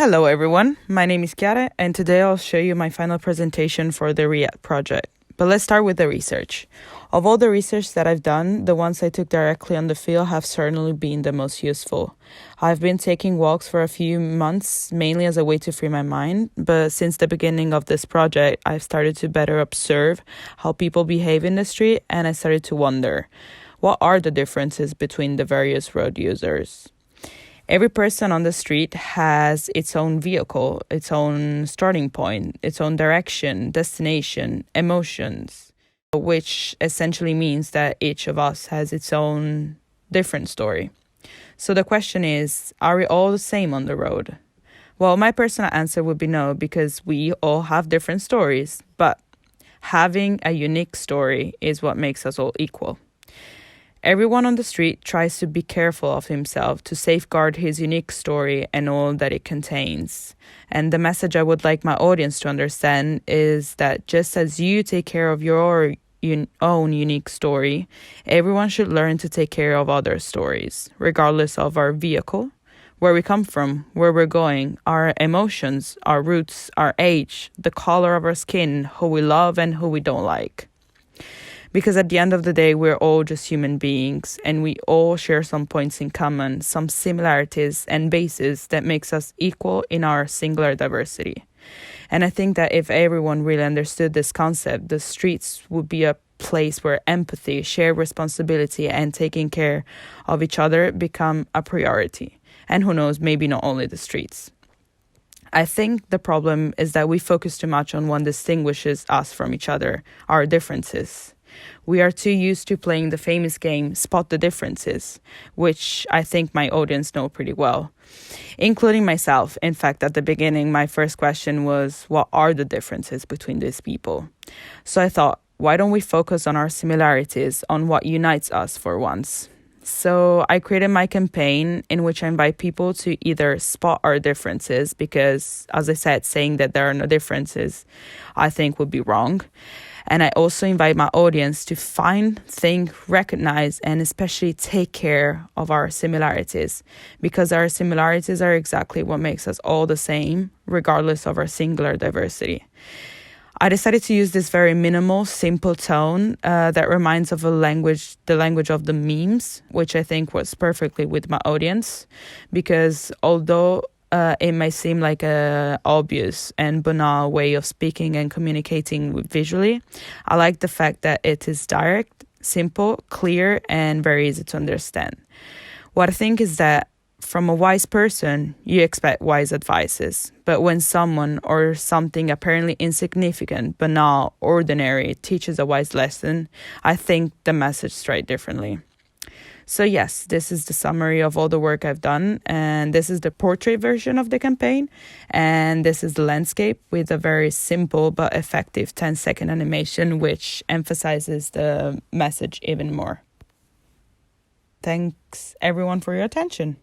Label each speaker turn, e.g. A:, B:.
A: Hello everyone, my name is Chiara and today I'll show you my final presentation for the React project. But let's start with the research. Of all the research that I've done, the ones I took directly on the field have certainly been the most useful. I've been taking walks for a few months, mainly as a way to free my mind, but since the beginning of this project, I've started to better observe how people behave in the street, and I started to wonder, what are the differences between the various road users? Every person on the street has its own vehicle, its own starting point, its own direction, destination, emotions, which essentially means that each of us has its own different story. So the question is, are we all the same on the road? Well, my personal answer would be no, because we all have different stories, but having a unique story is what makes us all equal. Everyone on the street tries to be careful of himself to safeguard his unique story and all that it contains. And the message I would like my audience to understand is that just as you take care of your own unique story, everyone should learn to take care of other stories, regardless of our vehicle, where we come from, where we're going, our emotions, our roots, our age, the color of our skin, who we love and who we don't like. Because at the end of the day, we're all just human beings and we all share some points in common, some similarities and bases that makes us equal in our singular diversity. And I think that if everyone really understood this concept, the streets would be a place where empathy, shared responsibility, and taking care of each other become a priority. And who knows, maybe not only the streets. I think the problem is that we focus too much on what distinguishes us from each other, our differences. We are too used to playing the famous game Spot the Differences, which I think my audience know pretty well, including myself. In fact, at the beginning, my first question was, what are the differences between these people? So I thought, why don't we focus on our similarities, on what unites us for once? So I created my campaign in which I invite people to either spot our differences, because, as I said, saying that there are no differences, I think would be wrong. And I also invite my audience to find, think, recognize, and especially take care of our similarities, because our similarities are exactly what makes us all the same, regardless of our singular diversity. I decided to use this very minimal, simple tone that reminds of the language of the memes, which I think works perfectly with my audience, because although it may seem like a obvious and banal way of speaking and communicating visually, I like the fact that it is direct, simple, clear, and very easy to understand. What I think is that from a wise person, you expect wise advices. But when someone or something apparently insignificant, banal, ordinary teaches a wise lesson, I think the message strikes differently. So yes, this is the summary of all the work I've done, and this is the portrait version of the campaign, and this is the landscape with a very simple but effective 10-second animation which emphasizes the message even more. Thanks everyone for your attention.